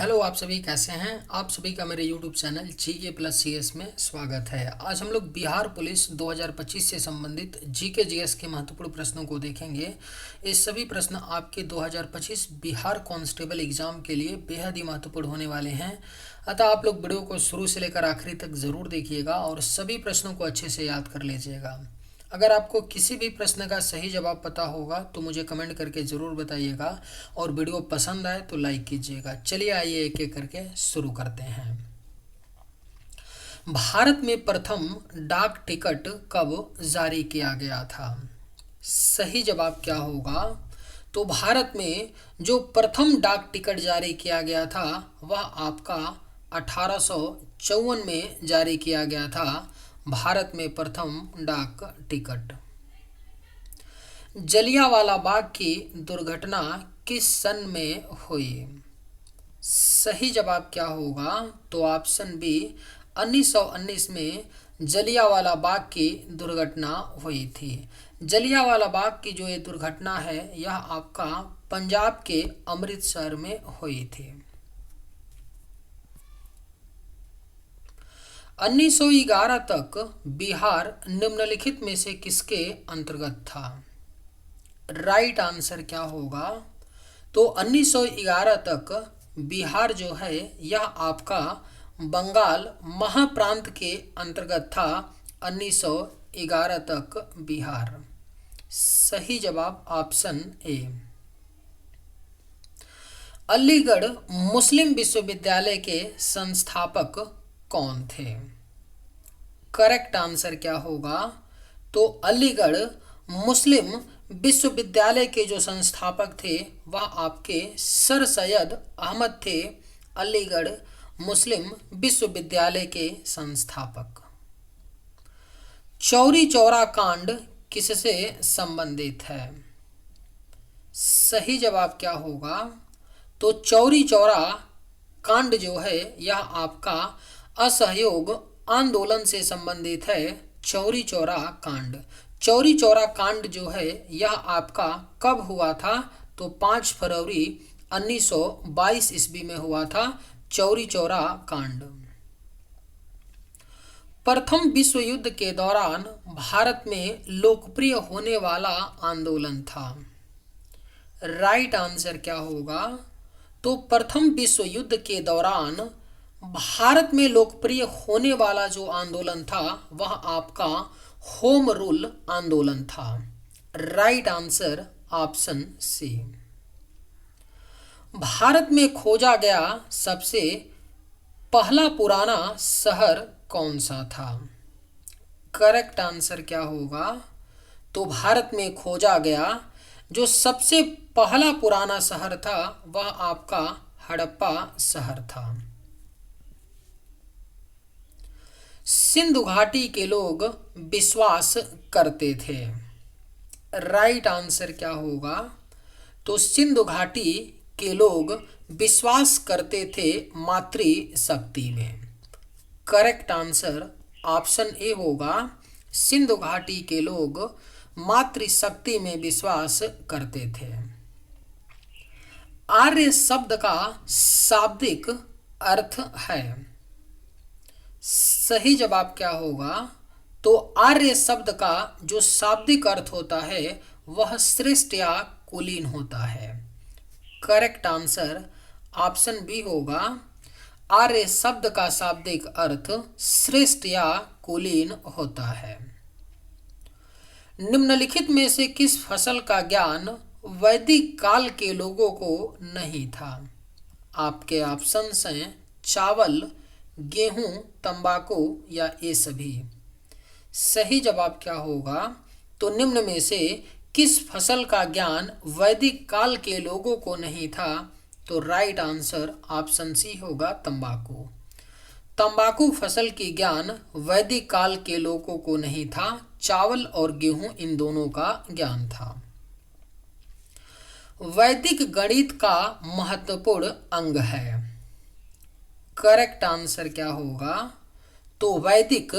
Hello, आप सभी कैसे हैं। आप सभी का मेरे YouTube channel GK plus CS में स्वागत है। आज हम लोग बिहार पुलिस 2025 से संबंधित जीके जीएस के महत्वपूर्ण प्रश्नों को देखेंगे। ये सभी प्रश्न आपके 2025 बिहार कांस्टेबल एग्जाम के लिए बेहद ही महत्वपूर्ण होने वाले हैं। अतः आप लोग वीडियो को शुरू से लेकर आखिरी तक ज़रूर देखिएगा और सभी प्रश्नों को अच्छे से याद कर लीजिएगा। अगर आपको किसी भी प्रश्न का सही जवाब पता होगा तो मुझे कमेंट करके ज़रूर बताइएगा और वीडियो पसंद आए तो लाइक कीजिएगा। चलिए आइए एक एक करके शुरू करते हैं। भारत में प्रथम डाक टिकट कब जारी किया गया था? सही जवाब क्या होगा? तो भारत में जो प्रथम डाक टिकट जारी किया गया था वह आपका 1854 में जारी किया गया था। भारत में प्रथम डाक टिकट। जलियांवाला बाग की दुर्घटना किस सन में हुई? सही जवाब क्या होगा? तो ऑप्शन बी 1919 में जलियांवाला बाग की दुर्घटना हुई थी। जलियांवाला बाग की जो ये दुर्घटना है यह आपका पंजाब के अमृतसर में हुई थी। 1911 तक बिहार निम्नलिखित में से किसके अंतर्गत था? राइट आंसर क्या होगा? तो 1911 तक बिहार जो है यह आपका बंगाल महाप्रांत के अंतर्गत था। 1911 तक बिहार। सही जवाब ऑप्शन ए। अलीगढ़ मुस्लिम विश्वविद्यालय के संस्थापक कौन थे? करेक्ट आंसर क्या होगा? तो अलीगढ़ मुस्लिम विश्वविद्यालय के जो संस्थापक थे वह आपके सर सैयद अहमद थे। अलीगढ़ मुस्लिम विश्वविद्यालय के संस्थापक। चौरी चौरा कांड किससे संबंधित है? सही जवाब क्या होगा? तो चौरी चौरा कांड जो है यह आपका असहयोग आंदोलन से संबंधित है। चौरी चौरा कांड। चौरी चौरा कांड जो है यह आपका कब हुआ था? तो 5 फरवरी 1922 ईस्वी में हुआ था चौरी चौरा कांड। प्रथम विश्व युद्ध के दौरान भारत में लोकप्रिय होने वाला आंदोलन था। राइट आंसर क्या होगा? तो प्रथम विश्व युद्ध के दौरान भारत में लोकप्रिय होने वाला जो आंदोलन था वह आपका होम रूल आंदोलन था। Right answer option C. Bharat में खोजा गया सबसे पहला पुराना शहर कौन सा था? करेक्ट आंसर क्या होगा? तो भारत में खोजा गया जो सबसे पहला पुराना शहर था वह आपका हड़प्पा शहर था। सिंधु घाटी के लोग विश्वास करते थे। राइट आंसर क्या होगा? तो सिंधु घाटी के लोग विश्वास करते थे मातृशक्ति में। करेक्ट आंसर ऑप्शन ए होगा। सिंधु घाटी के लोग मातृशक्ति में विश्वास करते थे। आर्य शब्द का शाब्दिक अर्थ है। सही जवाब क्या होगा? तो आर्य शब्द का जो शाब्दिक अर्थ होता है वह श्रेष्ठ या कुलीन होता है। करेक्ट आंसर ऑप्शन बी होगा। आर्य शब्द का शाब्दिक अर्थ श्रेष्ठ या कुलीन होता है। निम्नलिखित में से किस फसल का ज्ञान वैदिक काल के लोगों को नहीं था? आपके ऑप्शंस हैं चावल, गेहूं, तंबाकू या ये सभी। सही जवाब क्या होगा? तो निम्न में से किस फसल का ज्ञान वैदिक काल के लोगों को नहीं था? तो राइट आंसर ऑप्शन सी होगा तंबाकू। तंबाकू फसल की ज्ञान वैदिक काल के लोगों को नहीं था। चावल और गेहूं इन दोनों का ज्ञान था। वैदिक गणित का महत्वपूर्ण अंग है। करेक्ट आंसर क्या होगा? तो वैदिक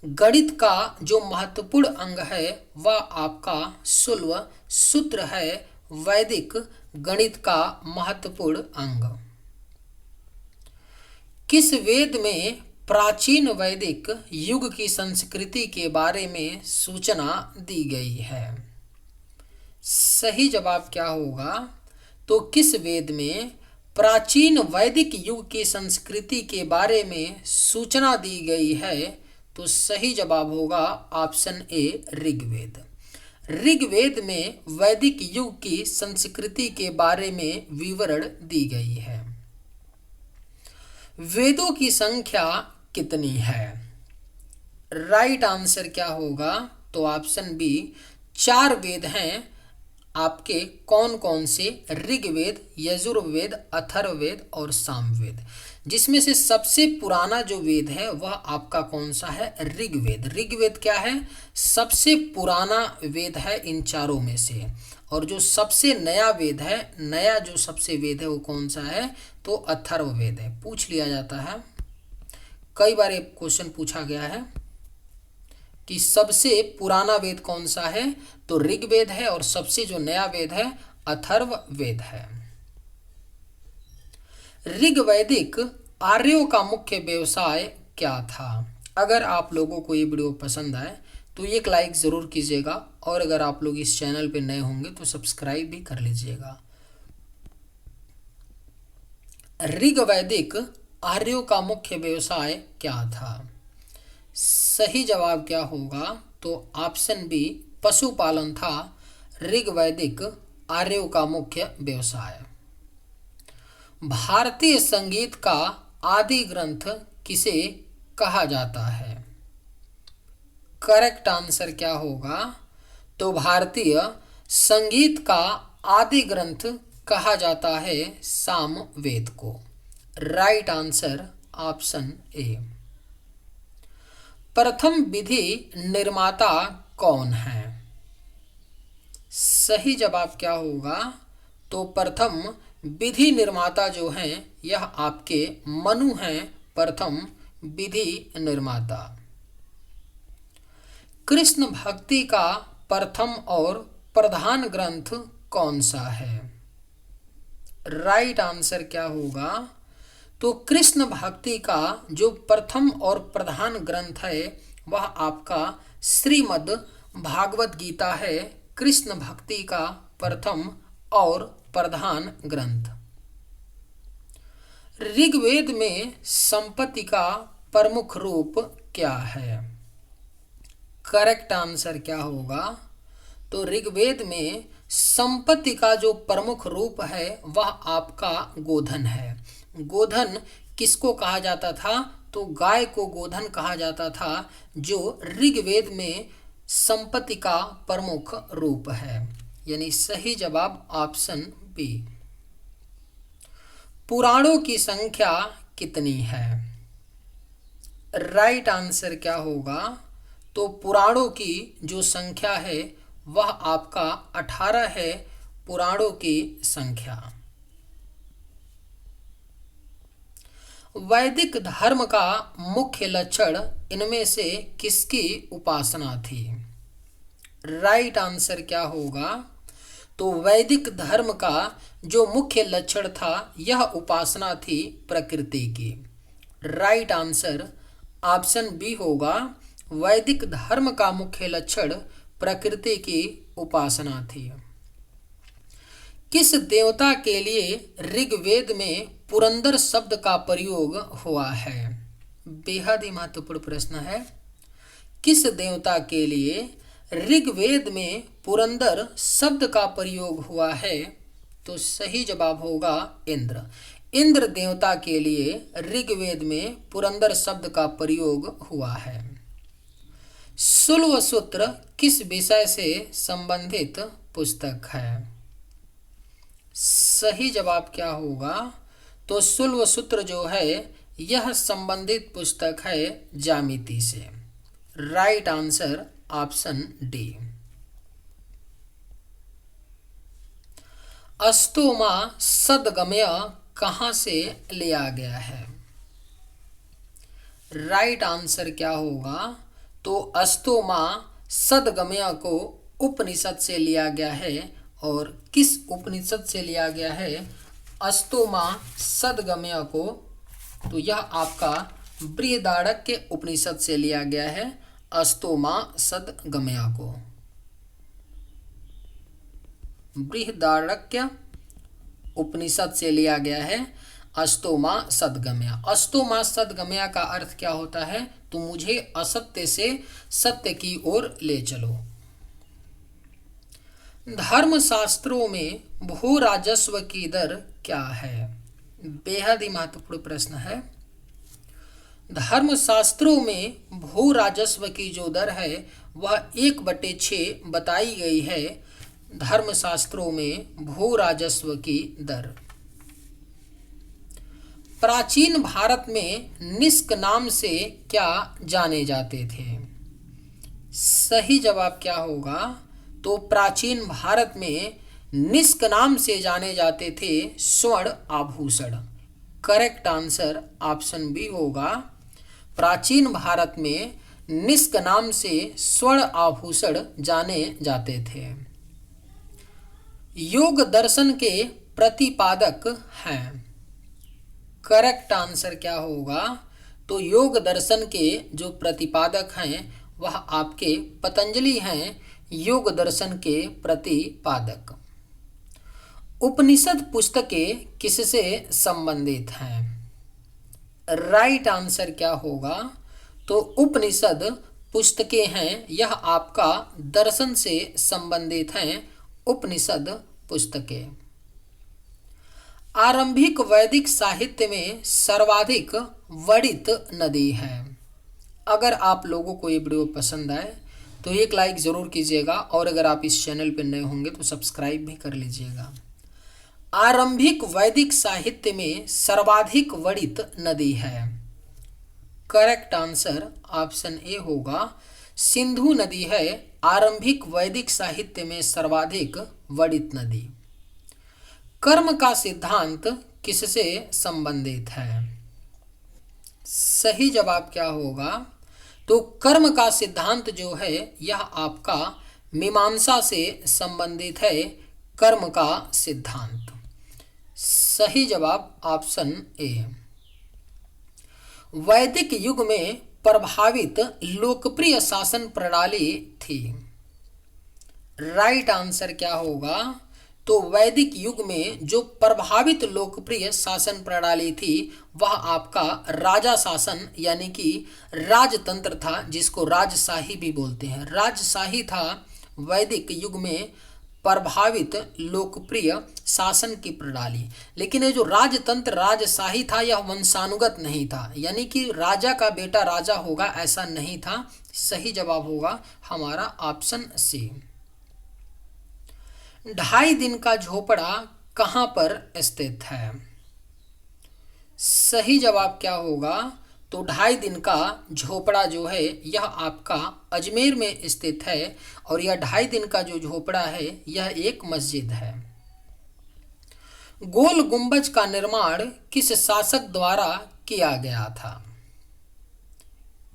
गणित का जो महत्वपूर्ण अंग है वह आपका शुल्व सूत्र है। वैदिक गणित का महत्वपूर्ण अंग। किस वेद में प्राचीन वैदिक युग की संस्कृति के बारे में सूचना दी गई है? सही जवाब क्या होगा? तो किस वेद में प्राचीन वैदिक युग की संस्कृति के बारे में सूचना दी गई है? तो सही जवाब होगा ऑप्शन ए ऋग्वेद। ऋग्वेद में वैदिक युग की संस्कृति के बारे में विवरण दी गई है। वेदों की संख्या कितनी है? राइट आंसर क्या होगा? तो ऑप्शन बी 4 वेद हैं आपके। कौन कौन से? ऋग्वेद, यजुर्वेद, अथर्ववेद और सामवेद। जिसमें से सबसे पुराना जो वेद है वह आपका कौन सा है? ऋग्वेद। ऋग्वेद क्या है? सबसे पुराना वेद है इन चारों में से। और जो सबसे नया वेद है, नया जो सबसे वेद है वो कौन सा है? तो अथर्ववेद है। पूछ लिया जाता है, कई बार एक क्वेश्चन पूछा गया है कि सबसे पुराना वेद कौन सा है? तो ऋग्वेद है। और सबसे जो नया वेद है अथर्ववेद है। ऋग्वैदिक आर्यों का मुख्य व्यवसाय क्या था? अगर आप लोगों को ये वीडियो पसंद आए तो एक लाइक ज़रूर कीजिएगा, और अगर आप लोग इस चैनल पे नए होंगे तो सब्सक्राइब भी कर लीजिएगा। ऋग्वैदिक आर्यों का मुख्य व्यवसाय क्या था? सही जवाब क्या होगा? तो ऑप्शन बी पशुपालन था ऋग्वैदिक आर्यों का मुख्य व्यवसाय। भारतीय संगीत का आदि ग्रंथ किसे कहा जाता है? करेक्ट आंसर क्या होगा? तो भारतीय संगीत का आदि ग्रंथ कहा जाता है सामवेद को। Right answer option A. प्रथम विधि निर्माता कौन है? सही जवाब क्या होगा? तो प्रथम विधि निर्माता जो हैं यह आपके मनु हैं, प्रथम विधि निर्माता। कृष्ण भक्ति का प्रथम और प्रधान ग्रंथ कौन सा है? राइट आंसर क्या होगा? तो कृष्ण भक्ति का जो प्रथम और प्रधान ग्रंथ है वह आपका श्रीमद् भागवत गीता है। कृष्ण भक्ति का प्रथम और प्रधान ग्रंथ। ऋग्वेद में संपत्ति का प्रमुख रूप क्या है? करेक्ट आंसर क्या होगा? तो ऋग्वेद में संपत्ति का जो प्रमुख रूप है वह आपका गोधन है। गोधन किसको कहा जाता था? तो गाय को गोधन कहा जाता था, जो ऋग्वेद में संपत्ति का प्रमुख रूप है। यानी सही जवाब ऑप्शन बी। पुराणों की संख्या कितनी है? राइट आंसर क्या होगा? तो पुराणों की जो संख्या है वह आपका 18 है, पुराणों की संख्या। वैदिक धर्म का मुख्य लक्षण इनमें से किसकी उपासना थी? राइट आंसर क्या होगा? तो वैदिक धर्म का जो मुख्य लक्षण था यह उपासना थी प्रकृति की। राइट आंसर ऑप्शन बी होगा। वैदिक धर्म का मुख्य लक्षण प्रकृति की उपासना थी। किस देवता के लिए ऋग्वेद में पुरंदर शब्द का प्रयोग हुआ है? बेहद ही महत्वपूर्ण प्रश्न है। किस देवता के लिए ऋग्वेद में पुरंदर शब्द का प्रयोग हुआ है? तो सही जवाब होगा इंद्र। इंद्र देवता के लिए ऋग्वेद में पुरंदर शब्द का प्रयोग हुआ है। शुल्व सूत्र किस विषय से संबंधित पुस्तक है? सही जवाब क्या होगा? तो शुल्व सूत्र जो है यह संबंधित पुस्तक है ज्यामिति से। Right answer option D. अस्तोमा सदगमय कहाँ से लिया गया है? राइट आंसर क्या होगा? तो अस्तोमा सदगमय को उपनिषद से लिया गया है। और किस उपनिषद से लिया गया है? अस्तोमा सदगमय को तो यह आपका बृहदारण्यक उपनिषद से लिया गया है, अस्तोमा सद्गमया को। बृहदारण्यक उपनिषद से लिया गया है अस्तोमा सद्गमया। अस्तोमा सद्गमया का अर्थ क्या होता है? तो मुझे असत्य से सत्य की ओर ले चलो। धर्मशास्त्रों में भू राजस्व की दर क्या है? बेहद ही महत्वपूर्ण प्रश्न है। धर्मशास्त्रों में भू राजस्व की जो दर है वह 1/6 बताई गई है। धर्मशास्त्रों में भू राजस्व की दर। प्राचीन भारत में निष्क नाम से क्या जाने जाते थे? सही जवाब क्या होगा? तो प्राचीन भारत में निष्क नाम से जाने जाते थे स्वर्ण आभूषण। करेक्ट आंसर ऑप्शन बी होगा। प्राचीन भारत में निष्क नाम से स्वर्ण आभूषण जाने जाते थे। योग दर्शन के प्रतिपादक हैं। करेक्ट आंसर क्या होगा? तो योग दर्शन के जो प्रतिपादक हैं वह आपके पतंजलि हैं, योग दर्शन के प्रतिपादक। उपनिषद पुस्तकें किससे संबंधित हैं? राइट आंसर क्या होगा? तो उपनिषद पुस्तकें हैं, यह आपका दर्शन से संबंधित हैं, उपनिषद पुस्तकें। आरंभिक वैदिक साहित्य में सर्वाधिक वर्णित नदी है। अगर आप लोगों को ये वीडियो पसंद आए तो एक लाइक ज़रूर कीजिएगा और अगर आप इस चैनल पर नए होंगे तो सब्सक्राइब भी कर लीजिएगा। आरंभिक वैदिक साहित्य में सर्वाधिक वर्णित नदी है। करेक्ट आंसर ऑप्शन ए होगा, सिंधु नदी है आरंभिक वैदिक साहित्य में सर्वाधिक वर्णित नदी। कर्म का सिद्धांत किससे संबंधित है? सही जवाब क्या होगा? तो कर्म का सिद्धांत जो है यह आपका मीमांसा से संबंधित है, कर्म का सिद्धांत। सही जवाब ऑप्शन ए। वैदिक युग में प्रभावित लोकप्रिय शासन प्रणाली थी। राइट आंसर क्या होगा? तो वैदिक युग में जो प्रभावित लोकप्रिय शासन प्रणाली थी वह आपका राजा शासन यानी कि राजतंत्र था, जिसको राजशाही भी बोलते हैं। राजशाही था वैदिक युग में प्रभावित लोकप्रिय शासन की प्रणाली। लेकिन ये जो राजतंत्र राजशाही था यह वंशानुगत नहीं था, यानी कि राजा का बेटा राजा होगा ऐसा नहीं था। सही जवाब होगा हमारा ऑप्शन सी। 2.5 दिन का झोपड़ा कहाँ पर स्थित है? सही जवाब क्या होगा? तो 2.5 दिन का झोपड़ा जो है यह आपका अजमेर में स्थित है और यह 2.5 दिन का जो झोपड़ा है यह एक मस्जिद है। गोल गुंबज का निर्माण किस शासक द्वारा किया गया था?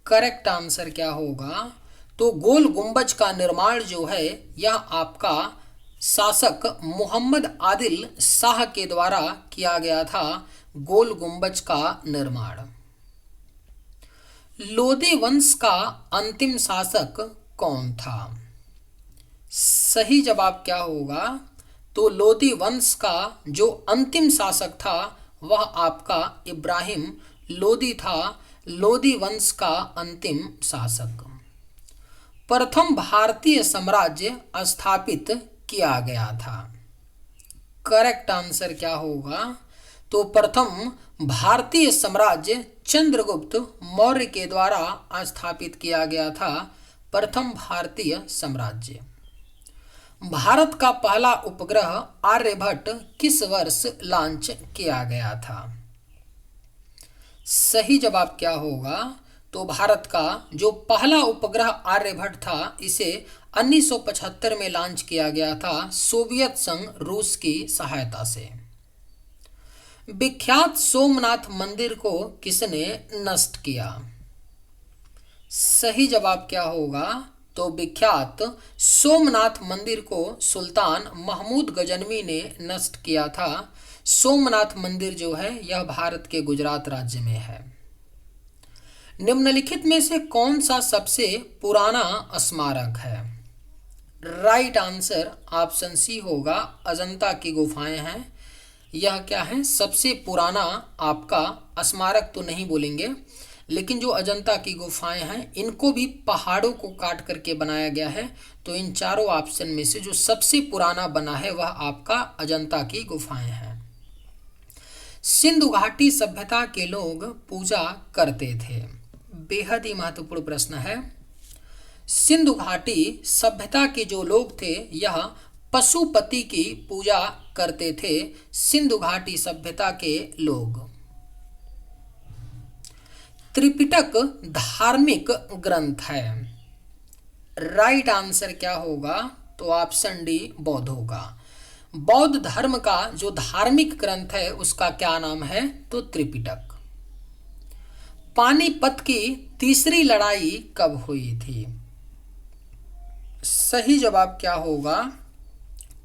करेक्ट आंसर क्या होगा? तो गोल गुंबज का निर्माण जो है यह आपका शासक मोहम्मद आदिल शाह के द्वारा किया गया था, गोल गुंबज का निर्माण। लोदी वंश का अंतिम शासक कौन था? सही जवाब क्या होगा? तो लोदी वंश का जो अंतिम शासक था वह आपका इब्राहिम लोदी था, लोदी वंश का अंतिम शासक। प्रथम भारतीय साम्राज्य स्थापित किया गया था। करेक्ट आंसर क्या होगा? तो प्रथम भारतीय साम्राज्य चंद्रगुप्त मौर्य के द्वारा स्थापित किया गया था, प्रथम भारतीय साम्राज्य। भारत का पहला उपग्रह आर्यभट्ट किस वर्ष लॉन्च किया गया था? सही जवाब क्या होगा? तो भारत का जो पहला उपग्रह आर्यभट्ट था इसे 1975 में लॉन्च किया गया था, सोवियत संघ रूस की सहायता से। विख्यात सोमनाथ मंदिर को किसने नष्ट किया? सही जवाब क्या होगा? तो विख्यात सोमनाथ मंदिर को सुल्तान महमूद गजनवी ने नष्ट किया था। सोमनाथ मंदिर जो है यह भारत के गुजरात राज्य में है। निम्नलिखित में से कौन सा सबसे पुराना स्मारक है? राइट आंसर ऑप्शन सी होगा, अजंता की गुफाएं हैं। यह क्या है, सबसे पुराना आपका स्मारक तो नहीं बोलेंगे, लेकिन जो अजंता की गुफाएं हैं इनको भी पहाड़ों को काट करके बनाया गया है। तो इन चारों ऑप्शन में से जो सबसे पुराना बना है वह आपका अजंता की गुफाएं हैं। सिंधु घाटी सभ्यता के लोग पूजा करते थे। बेहद ही महत्वपूर्ण प्रश्न है। सिंधु घाटी सभ्यता के जो लोग थे यह पशुपति की पूजा करते थे। सिंधु घाटी सभ्यता के लोग। त्रिपिटक धार्मिक ग्रंथ है। राइट आंसर क्या होगा? तो ऑप्शन डी बौद्ध होगा। बौद्ध धर्म का जो धार्मिक ग्रंथ है उसका क्या नाम है? तो त्रिपिटक। पानीपत की तीसरी लड़ाई कब हुई थी? सही जवाब क्या होगा?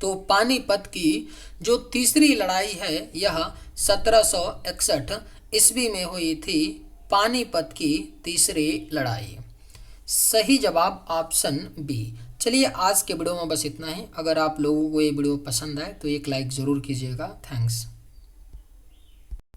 तो पानीपत की जो तीसरी लड़ाई है यह 1761 ईस्वी में हुई थी। पानीपत की तीसरी लड़ाई। सही जवाब ऑप्शन बी। चलिए आज के वीडियो में बस इतना ही। अगर आप लोगों को ये वीडियो पसंद आए तो एक लाइक ज़रूर कीजिएगा। थैंक्स।